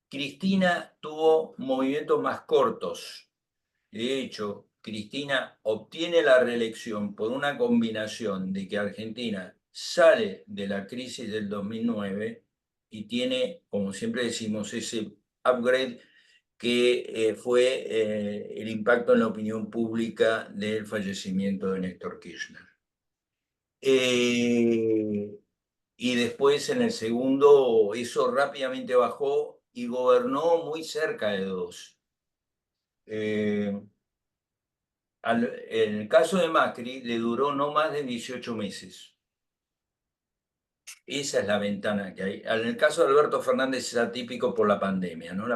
Cristina tuvo movimientos más cortos. De hecho, Cristina obtiene la reelección por una combinación de que Argentina sale de la crisis del 2009 y tiene, como siempre decimos, ese upgrade que fue el impacto en la opinión pública del fallecimiento de Néstor Kirchner. Y después en el segundo eso rápidamente bajó y gobernó muy cerca de 2. En el caso de Macri le duró no más de 18 meses. Esa es la ventana que hay. En el caso de Alberto Fernández es atípico por la pandemia, ¿no?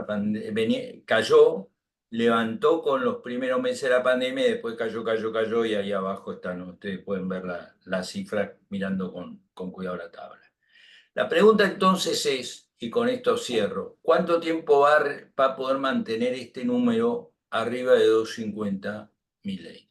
Cayó, levantó con los primeros meses de la pandemia y después cayó y ahí abajo están, ¿no? Ustedes pueden ver la cifra mirando con cuidado la tabla. La pregunta entonces es, y con esto cierro, ¿cuánto tiempo va a poder mantener este número arriba de 2,50 Milei?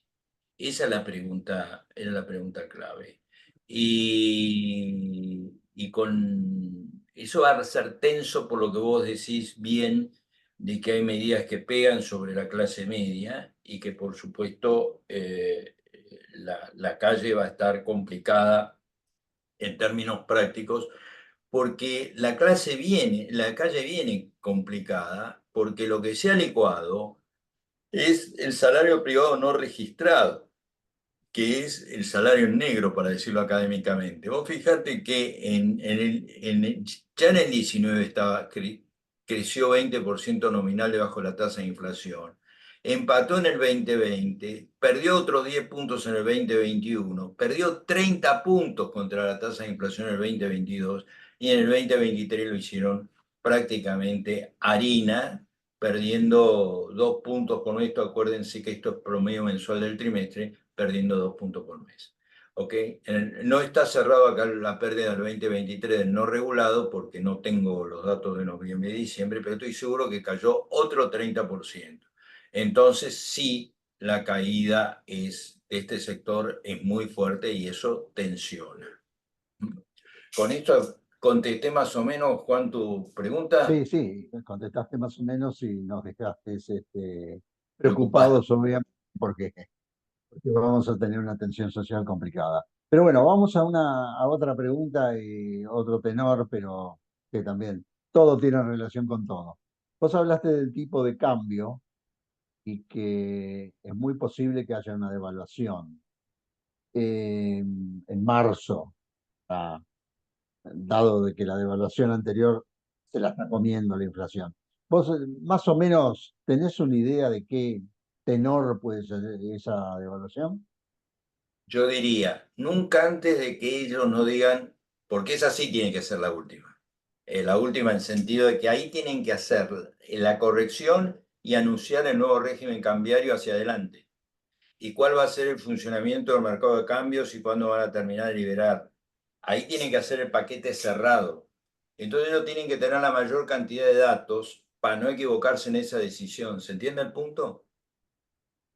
Esa es era la pregunta clave. Y con eso va a ser tenso por lo que vos decís bien, de que hay medidas que pegan sobre la clase media y que por supuesto la calle va a estar complicada en términos prácticos porque la calle viene complicada, porque lo que se ha licuado es el salario privado no registrado, que es el salario en negro, para decirlo académicamente. Vos fijate que ya en el 19 creció 20% nominal debajo de la tasa de inflación. Empató en el 2020, perdió otros 10 puntos en el 2021, perdió 30 puntos contra la tasa de inflación en el 2022 y en el 2023 lo hicieron prácticamente harina, perdiendo 2 puntos con esto. Acuérdense que esto es promedio mensual del trimestre, perdiendo 2 puntos por mes. ¿Ok? No está cerrado acá la pérdida del 2023 del no regulado porque no tengo los datos de noviembre y diciembre, pero estoy seguro que cayó otro 30%. Entonces, sí, la caída de este sector es muy fuerte y eso tensiona. Con esto contesté más o menos, Juan, tu pregunta. Sí, sí, contestaste más o menos y nos dejaste Preocupado. preocupados, obviamente, porque vamos a tener una tensión social complicada. Pero bueno, vamos a otra pregunta y otro tenor, pero que también todo tiene relación con todo. Vos hablaste del tipo de cambio y que es muy posible que haya una devaluación. En marzo, ah, dado de que la devaluación anterior se la está comiendo la inflación. ¿Vos más o menos tenés una idea de qué tenor puede ser esa devaluación? Yo diría, nunca antes de que ellos no digan, porque esa sí tiene que ser la última. La última en el sentido de que ahí tienen que hacer la corrección y anunciar el nuevo régimen cambiario hacia adelante. ¿Y cuál va a ser el funcionamiento del mercado de cambios y cuándo van a terminar de liberar? Ahí tienen que hacer el paquete cerrado. Entonces ellos tienen que tener la mayor cantidad de datos para no equivocarse en esa decisión. ¿Se entiende el punto?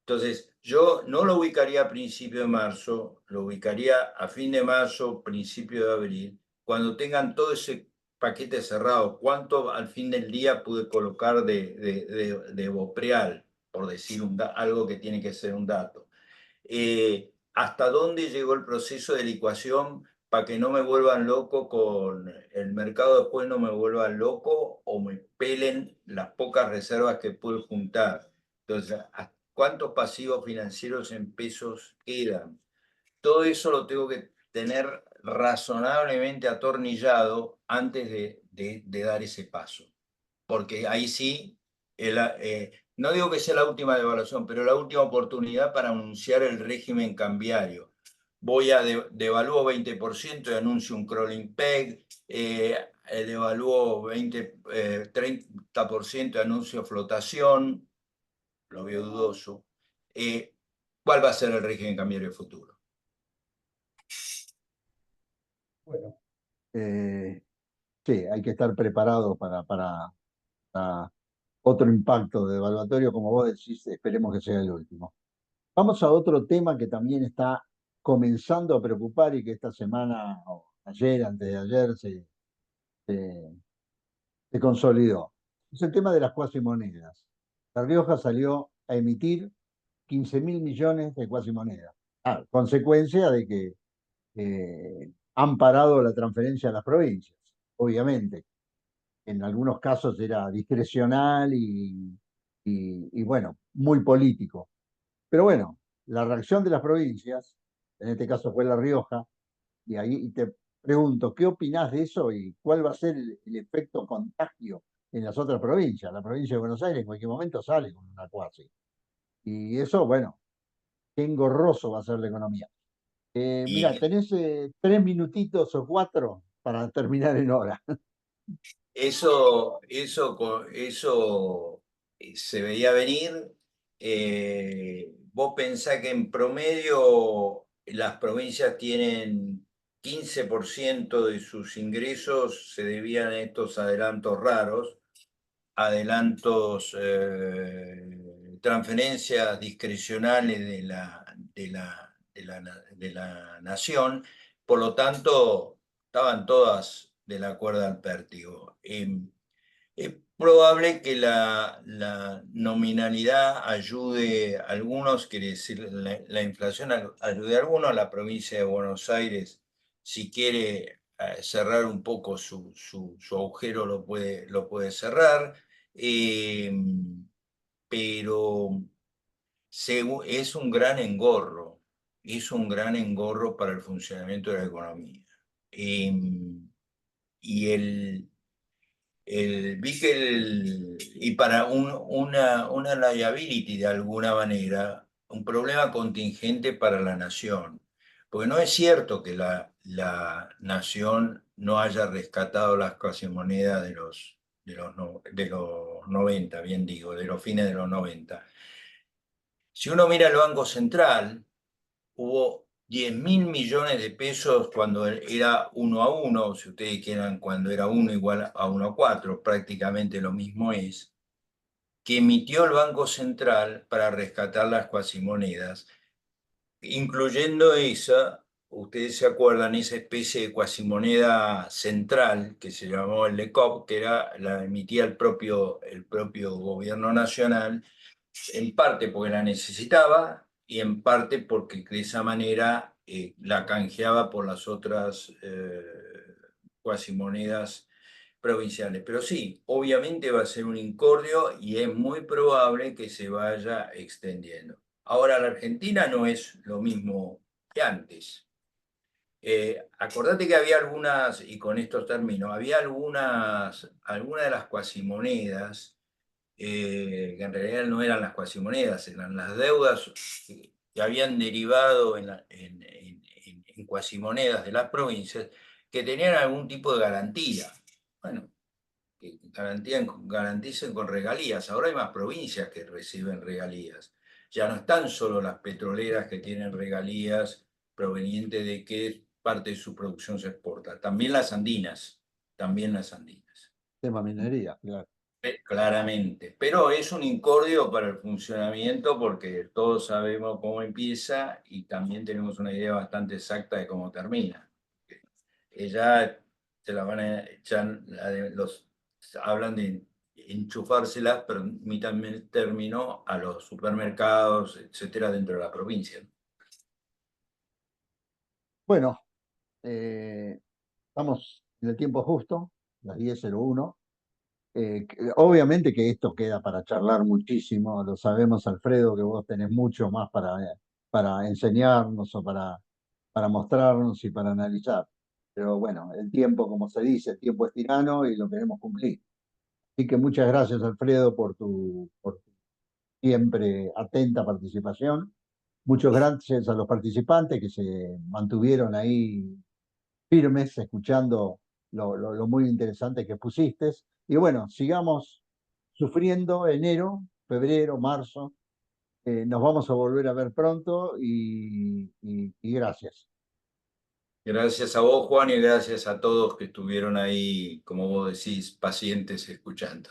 Entonces, yo no lo ubicaría a principio de marzo, lo ubicaría a fin de marzo, principio de abril, cuando tengan todo ese paquete cerrado, ¿cuánto al fin del día pude colocar de Bopreal, por decir algo que tiene que ser un dato? ¿Hasta dónde llegó el proceso de licuación para que no me vuelvan loco con el mercado, después no me vuelvan loco o me pelen las pocas reservas que pude juntar? Entonces, ¿cuántos pasivos financieros en pesos quedan? Todo eso lo tengo que tener razonablemente atornillado antes de dar ese paso, porque ahí sí, no digo que sea la última devaluación, pero la última oportunidad para anunciar el régimen cambiario. Voy a devalúo 20% y anuncio un crawling peg, devalúo 30% y anuncio flotación, lo veo dudoso. ¿Cuál va a ser el régimen cambiario futuro? Bueno, sí, hay que estar preparado para otro impacto de evaluatorio, como vos decís, esperemos que sea el último. Vamos a otro tema que también está comenzando a preocupar y que esta semana, o ayer, antes de ayer, se- se consolidó. Es el tema de las cuasimonedas. La Rioja salió a emitir 15.000 millones de cuasimonedas. Consecuencia de que han parado la transferencia a las provincias, obviamente. En algunos casos era discrecional y bueno, muy político. Pero bueno, la reacción de las provincias, en este caso fue La Rioja, y ahí te pregunto, ¿qué opinás de eso y cuál va a ser el efecto contagio en las otras provincias? La provincia de Buenos Aires en cualquier momento sale con una cuasi. Y eso, bueno, qué engorroso va a ser la economía. Mira, Y tenés 3 minutitos o 4 para terminar en hora. eso se veía venir. Vos pensás que en promedio las provincias tienen 15% de sus ingresos se debían a estos adelantos raros, adelantos, transferencias discrecionales de la nación, por lo tanto, estaban todas de la cuerda al pértigo. Es probable que la nominalidad ayude a algunos, quiere decir, la inflación ayude a algunos, la provincia de Buenos Aires, si quiere cerrar un poco su agujero, lo puede cerrar, eh, pero es un gran engorro para el funcionamiento de la economía. Eh, y vi que y para una liability de alguna manera, un problema contingente para la nación. Porque no es cierto que la nación no haya rescatado las cuasimonedas de los 90, bien digo, de los fines de los 90. Si uno mira el Banco Central, hubo 10.000 millones de pesos cuando era 1 a 1, si ustedes quieran, cuando era 1 igual a 1 a 4, prácticamente lo mismo es, que emitió el Banco Central para rescatar las cuasimonedas, incluyendo esa, ustedes se acuerdan, esa especie de cuasimoneda central que se llamó el LECOP, que la emitía el propio gobierno nacional, en parte porque la necesitaba y en parte porque de esa manera la canjeaba por las otras cuasimonedas provinciales. Pero sí, obviamente va a ser un incordio y es muy probable que se vaya extendiendo. Ahora, la Argentina no es lo mismo que antes. Acordate que había algunas, y con estos términos, había algunas de las cuasimonedas que en realidad no eran las cuasimonedas, eran las deudas que habían derivado en cuasimonedas de las provincias que tenían algún tipo de garantía. Bueno, que garanticen con regalías. Ahora hay más provincias que reciben regalías. Ya no están solo las petroleras que tienen regalías provenientes de que parte de su producción se exporta, también las andinas, también las andinas. Tema minería, claro. Claramente, pero es un incordio para el funcionamiento porque todos sabemos cómo empieza y también tenemos una idea bastante exacta de cómo termina. Ya se la van a echar, hablan de enchufárselas, pero mi también terminó a los supermercados, etcétera, dentro de la provincia. Bueno, estamos en el tiempo justo, las 10:01. Obviamente que esto queda para charlar muchísimo, lo sabemos, Alfredo, que vos tenés mucho más para enseñarnos o para mostrarnos y para analizar. Pero bueno, el tiempo, como se dice, el tiempo es tirano y lo queremos cumplir. Así que muchas gracias, Alfredo, por tu siempre atenta participación. Muchas gracias a los participantes que se mantuvieron ahí firmes, escuchando lo muy interesante que pusiste. Y bueno, sigamos sufriendo enero, febrero, marzo. Nos vamos a volver a ver pronto y gracias. Gracias a vos, Juan, y gracias a todos que estuvieron ahí, como vos decís, pacientes escuchando.